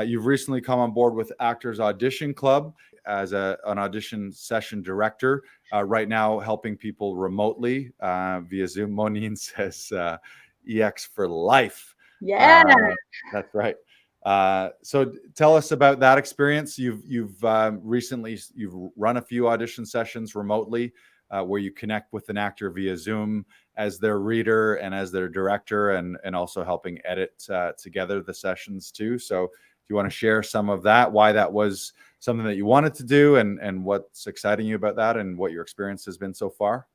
You've recently come on board with Actors Audition Club as an audition session director, right now helping people remotely via Zoom. Monine says EX for life. Yeah. That's right. So tell us about that experience. You've recently run a few audition sessions remotely where you connect with an actor via Zoom as their reader and as their director, and also helping edit together the sessions too. So if you want to share some of that, why that was something that you wanted to do, and what's exciting you about that, and what your experience has been so far.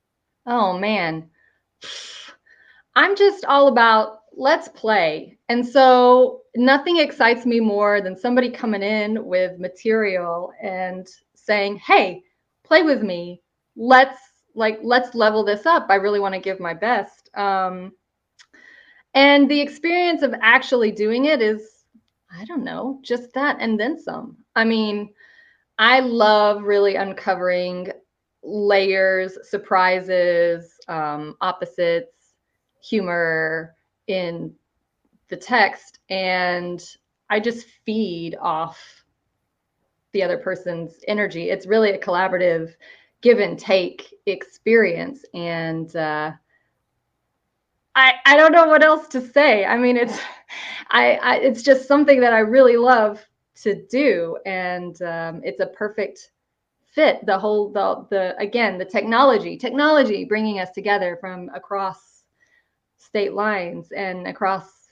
Oh man, I'm just all about let's play. And so nothing excites me more than somebody coming in with material and saying, "Hey, play with me. Let's level this up. I really want to give my best." And the experience of actually doing it is, I don't know, just that and then some. I mean, I love really uncovering layers, surprises, opposites, humor in the text. And I just feed off the other person's energy. It's really a collaborative give and take experience. And I don't know what else to say. I mean, it's just something that I really love to do, and it's a perfect fit. The technology bringing us together from across state lines and across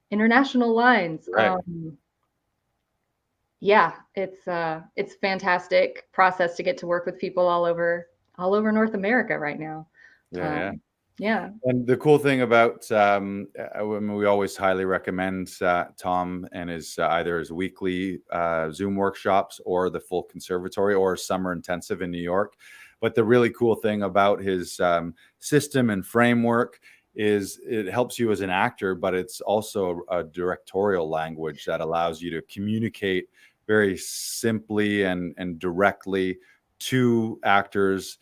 international lines. Right. Yeah, it's fantastic process to get to work with people all over North America right now. Yeah. Yeah. And the cool thing about, we always highly recommend Tom and his either his weekly Zoom workshops or the full conservatory or summer intensive in New York. But the really cool thing about his system and framework is it helps you as an actor, but it's also a directorial language that allows you to communicate very simply and directly to actors,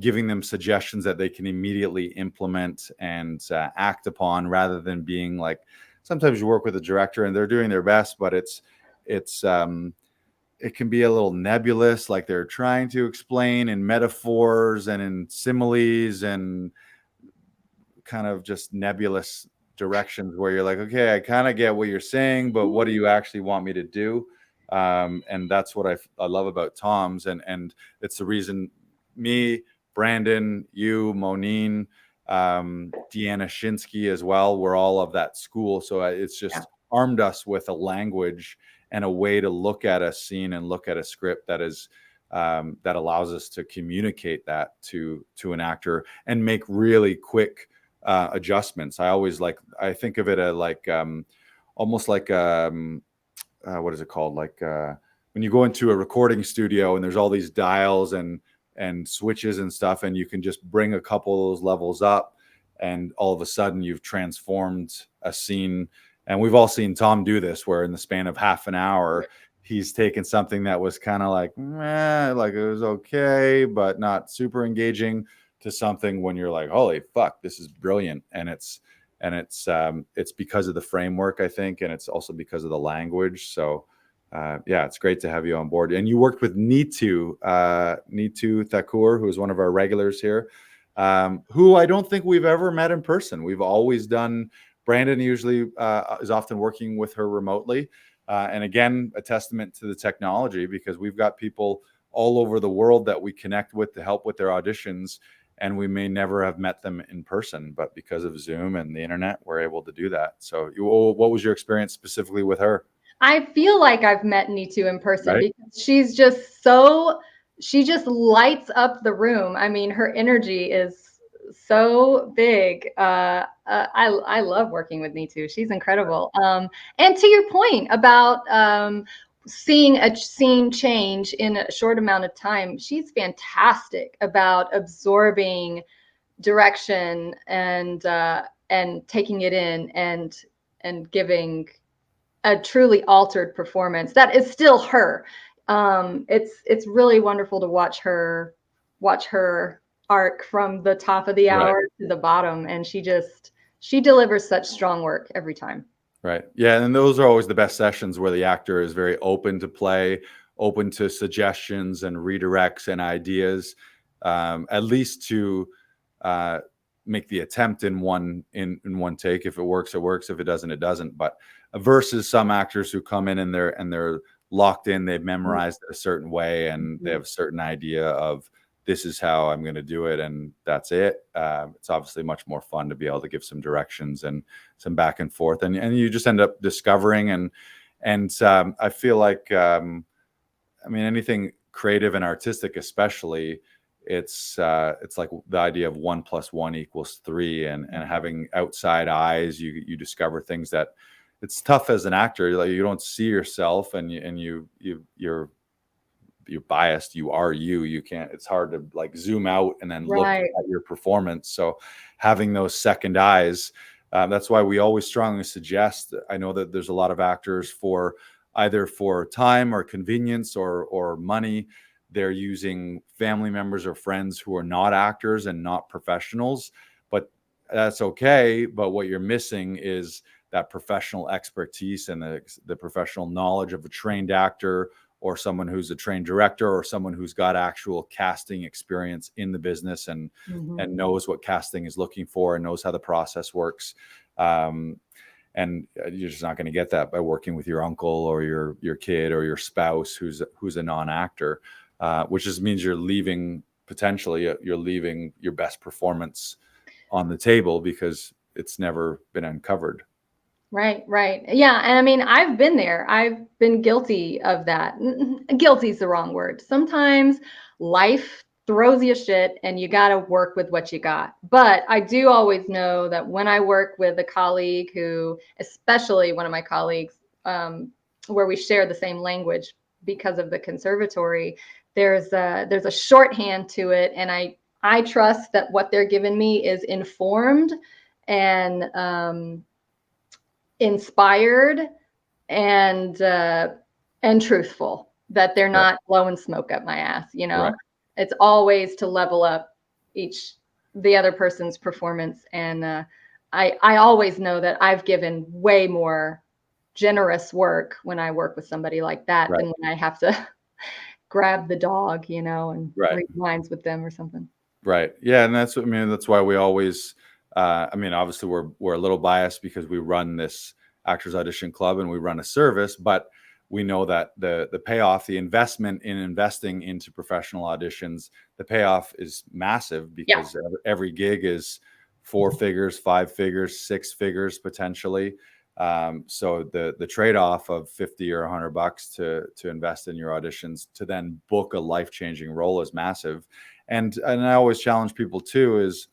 giving them suggestions that they can immediately implement and act upon, rather than being like, sometimes you work with a director and they're doing their best, but it can be a little nebulous, like they're trying to explain in metaphors and in similes and kind of just nebulous directions where you're like, okay, I kind of get what you're saying, but what do you actually want me to do? And that's what I love about Tom's, and it's the reason me, Brandon, you, Monine, Deanna Shinsky as well, we're all of that school. So it's just armed us with a language and a way to look at a scene and look at a script that is that allows us to communicate that to an actor and make really quick adjustments. I think of it like almost like what is it called? Like when you go into a recording studio and there's all these dials and switches and stuff, and you can just bring a couple of those levels up, and all of a sudden you've transformed a scene. And we've all seen Tom do this, where in the span of half an hour, he's taken something that was kind of like, like it was okay, but not super engaging, to something when you're like, holy fuck, this is brilliant. And it's because of the framework, I think, and it's also because of the language. So it's great to have you on board. And you worked with Neetu Thakur, who is one of our regulars here, who I don't think we've ever met in person. We've always done, Brandon usually is often working with her remotely. And again, a testament to the technology, because we've got people all over the world that we connect with to help with their auditions, and we may never have met them in person, but because of Zoom and the internet, we're able to do that. So what was your experience specifically with her? I feel like I've met Neetu in person, right? Because she just lights up the room. I mean, her energy is so big. I love working with Neetu. She's incredible. And to your point about seeing a scene change in a short amount of time, she's fantastic about absorbing direction and taking it in and giving a truly altered performance that is still her. It's really wonderful to watch her arc from the top of the hour to the bottom, and she delivers such strong work every time. Right. Yeah, and those are always the best sessions where the actor is very open to play, open to suggestions and redirects and ideas, at least to uh, make the attempt in one take. If it works, it works. If it doesn't, it doesn't. But versus some actors who come in and they're locked in, they've memorized it a certain way, and they Mhm. have a certain idea of this is how I'm going to do it, and that's it. It's obviously much more fun to be able to give some directions and some back and forth, and you just end up discovering and I feel like I mean anything creative and artistic, especially, it's like the idea of 1 + 1 = 3, and having outside eyes, you discover things that it's tough as an actor. Like you don't see yourself, you're biased. You are you. You can't. It's hard to like zoom out and then look Right. at your performance. So having those second eyes, that's why we always strongly suggest. I know that there's a lot of actors for either for time or convenience or money. They're using family members or friends who are not actors and not professionals, but that's okay. But what you're missing is that professional expertise and the professional knowledge of a trained actor or someone who's a trained director or someone who's got actual casting experience in the business Mhm. and knows what casting is looking for and knows how the process works. Um, and you're just not going to get that by working with your uncle or your kid or your spouse who's a non-actor, which just means you're leaving potentially you're leaving your best performance on the table because it's never been uncovered. Right, right. Yeah, and I mean, I've been there. I've been guilty of that. Guilty is the wrong word. Sometimes life throws you shit and you got to work with what you got. But I do always know that when I work with a colleague who, especially one of my colleagues, where we share the same language because of the conservatory, there's a shorthand to it, and I trust that what they're giving me is informed and inspired and uh, and truthful. That they're Right. not blowing smoke up my ass. You Right. know, it's always to level up each the other person's performance, and I always know that I've given way more generous work when I work with somebody like that Right. than when I have to grab the dog, and Right. read lines with them or something. Right. Yeah, and that's I mean that's why we always I mean obviously we're a little biased because we run this Actors Audition Club and we run a service, but we know that the payoff, the investment in investing into professional auditions, the payoff is massive Yeah. because every gig is 4 figures, 5 figures, 6 figures potentially. So the trade-off of 50 or $100 to invest in your auditions to then book a life-changing role is massive. And I always challenge people too is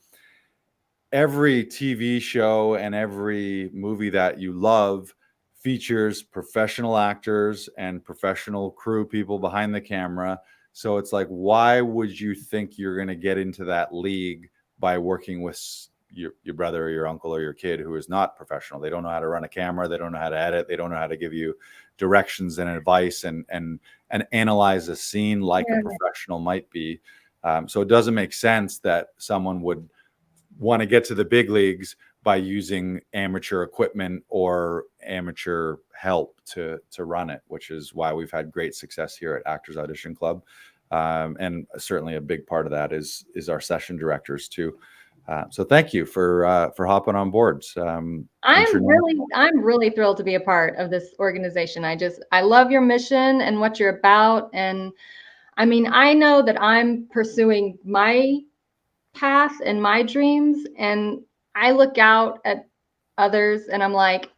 every TV show and every movie that you love features professional actors and professional crew people behind the camera. So it's like, why would you think you're going to get into that league by working with your brother or your uncle or your kid who is not professional? They don't know how to run a camera. They don't know how to edit. They don't know how to give you directions and advice and analyze a scene like a Yeah. professional might be. So it doesn't make sense that someone would want to get to the big leagues by using amateur equipment or amateur help to run it, which is why we've had great success here at Actors Audition Club. And certainly a big part of that is our session directors too. So thank you for hopping on board. I'm really thrilled to be a part of this organization. I love your mission and what you're about. And I mean, I know that I'm pursuing my path and my dreams, and I look out at others and I'm like,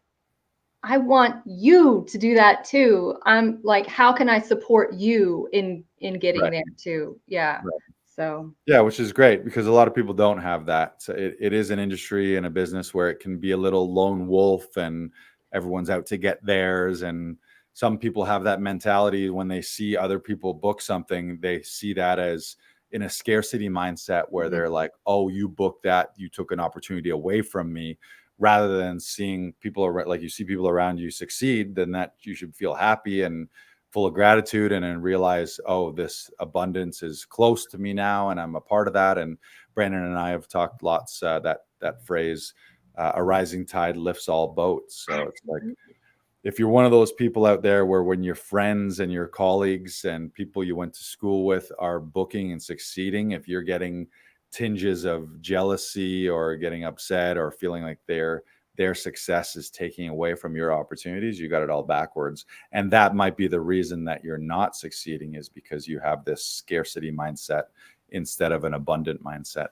I want you to do that too. I'm like, how can I support you in getting Right. there too? Yeah. Right. So Yeah, which is great because a lot of people don't have that. So it is an industry and a business where it can be a little lone wolf and everyone's out to get theirs. And some people have that mentality when they see other people book something, they see that as in a scarcity mindset where mhm. they're like, oh, you booked that, you took an opportunity away from me, rather than seeing people like you see people around you succeed, then that you should feel happy and full of gratitude and then realize, oh, this abundance is close to me now and I'm a part of that. And Brandon and I have talked lots that phrase, a rising tide lifts all boats. So it's like, if you're one of those people out there where when your friends and your colleagues and people you went to school with are booking and succeeding, if you're getting tinges of jealousy or getting upset or feeling like their success is taking away from your opportunities, you got it all backwards. And that might be the reason that you're not succeeding, is because you have this scarcity mindset instead of an abundant mindset.